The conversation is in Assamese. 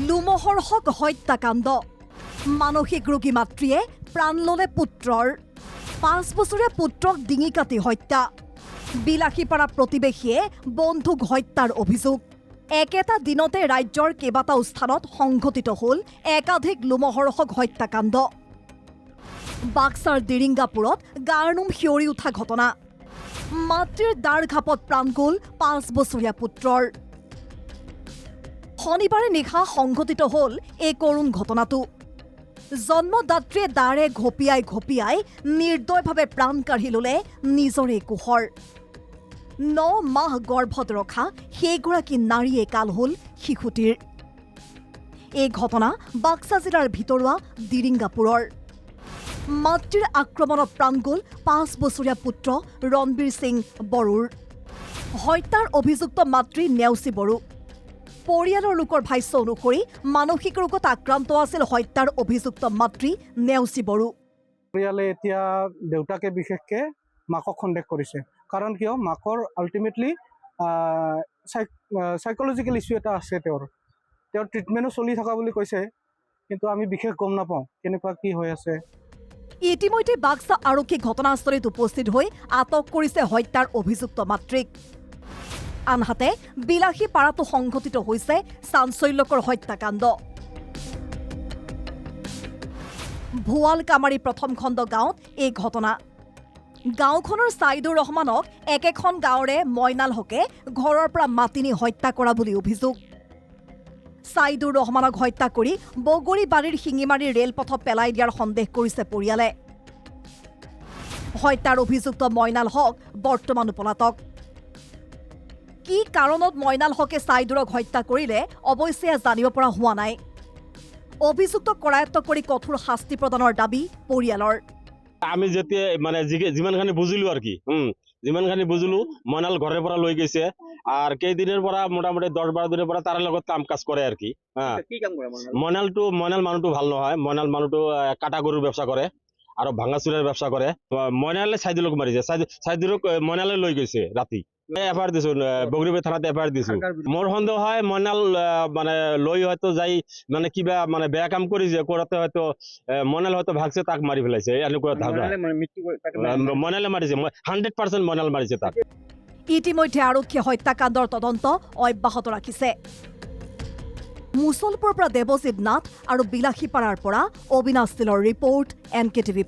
লুমহৰ্ষক হত্যাকাণ্ড মানসিক ৰোগী মাতৃয়ে প্ৰাণ ল'লে পুত্ৰৰ 5 বছৰীয়া পুত্ৰক ডিঙি কাটি হত্যা বিলাসীপাৰা প্ৰতিবেশীয়ে বন্ধুক হত্যাৰ অভিযোগ একেটা দিনতে ৰাজ্যৰ কেইবাটাও স্থানত সংঘটিত হ'ল একাধিক লুমহৰ্ষক হত্যাকাণ্ড বাক্সাৰ দিৰিংগাপুৰত গাৰনুম শিয়ৰি উঠা ঘটনা মাতৃৰ দাঁড়ঘাপত প্ৰাণ গ'ল 5 বছৰীয়া পুত্ৰৰ শনিবাৰে নিশা সংঘটিত হ'ল এই কৰুণ ঘটনাটো জন্মদাত্ৰীয়ে দাঁড়ে ঘপিয়াই নিৰ্দয়ভাৱে প্ৰাণ কাঢ়ি ল'লে নিজৰে কোহৰ 9 মাহ গৰ্ভত ৰখা সেইগৰাকী নাৰীয়ে কাল হ'ল শিশুটিৰ এই ঘটনা বাক্সা জিলাৰ ভিতৰুৱা দিৰিংগাপুৰৰ মাতৃৰ আক্ৰমণত প্ৰাণ গ'ল 5 বছৰীয়া পুত্ৰ ৰণবীৰ সিং বড়োৰ হত্যাৰ অভিযুক্ত মাতৃ নেওচি বড়ো পৰিয়ালৰ লোকৰ ভাষ্য অনুসৰি মানসিক ৰোগত আক্ৰান্ত আছিল হত্যাৰ অভিযুক্ত মাতৃ নেওচি বড়ো পৰিয়ালে এতিয়া দেউতাকে বিশেষকৈ মাকক সন্দেহ কৰিছে কাৰণ কিয় মাকৰ আল্টিমেটলি সাইকোলজিকেল ইস্যু এটা আছে তেওঁৰ ট্ৰিটমেণ্টো চলি থকা বুলি কৈছে কিন্তু আমি বিশেষ গম নাপাওঁ কেনেকুৱা কি হৈ আছে ইতিমধ্যে বাক্সা আৰক্ষী ঘটনাস্থলীত উপস্থিত হৈ আটক কৰিছে হত্যাৰ অভিযুক্ত মাতৃক আনহাতে বিলাসীপাৰাতো সংঘটিত হৈছে চাঞ্চল্যকৰ হত্যাকাণ্ড ভুৱালকামাৰী প্ৰথম খণ্ড গাঁৱত এই ঘটনা গাঁওখনৰ ছাইদুৰ ৰহমানক একেখন গাঁৱৰে মইনাল হকে ঘৰৰ পৰা মাতি নি হত্যা কৰা বুলি অভিযোগ ছাইদুৰ ৰহমানক হত্যা কৰি বগৰীবাৰীৰ শিঙিমাৰী ৰেলপথত পেলাই দিয়াৰ সন্দেহ কৰিছে পৰিয়ালে হত্যাৰ অভিযুক্ত মইনাল হক বৰ্তমানো পলাতক কি কাৰণত মইনাল হকে ছাইদুৰক হত্যা কৰিলে অৱশ্যে জানিব পৰা হোৱা নাই অভিযুক্তক কৰায়ত্ব কৰি কঠোৰ শাস্তি প্ৰদানৰ দাবী পৰিয়ালৰ আমি যেতিয়া মানে যিমানখানি বুজিলো আৰ কি যিমানখানি বুজিলো মইনাল ঘৰেৰ পৰা লৈ গৈছে আৰ কেইদিনেৰ পৰা মোটামুটি 10-12 দিনেৰ পৰা তার লগত কাম কাজ করে আর কি মইনাল মানুহটো ভাল নহয় মইনাল মানুহটো কাটা গরুর ব্যবসা করে আর ভাঙাচুরের ব্যবসা করে মইনালে সাইদুলক মারিছে সাইদুলক মইনালে লৈ গৈছে রাতি এফআইআর দিছো বগৰীবাৰী থানাতে এফআইআৰ দিছো মোৰ সন্দেহ হয় মইনাল মানে লৈ হয়তো যাই মানে কিবা মানে বেয়া কাম কৰিছে কৰাতে হয়তো মইনাল হয়তো ভাগছে তাক মাৰি পেলাইছে এনেকুৱা মইনালে মাৰিছে 100% মইনাল মাৰিছে তাক ইতিমধ্যে আৰক্ষী হত্যাকাণ্ডৰ তদন্ত অব্যাহত ৰাখিছে মুছলপুৰৰ পৰা দেৱজিৎ নাথ আৰু বিলাসীপাৰাৰ পৰা অবিনাশ তিলৰ ৰিপৰ্ট NKTV+।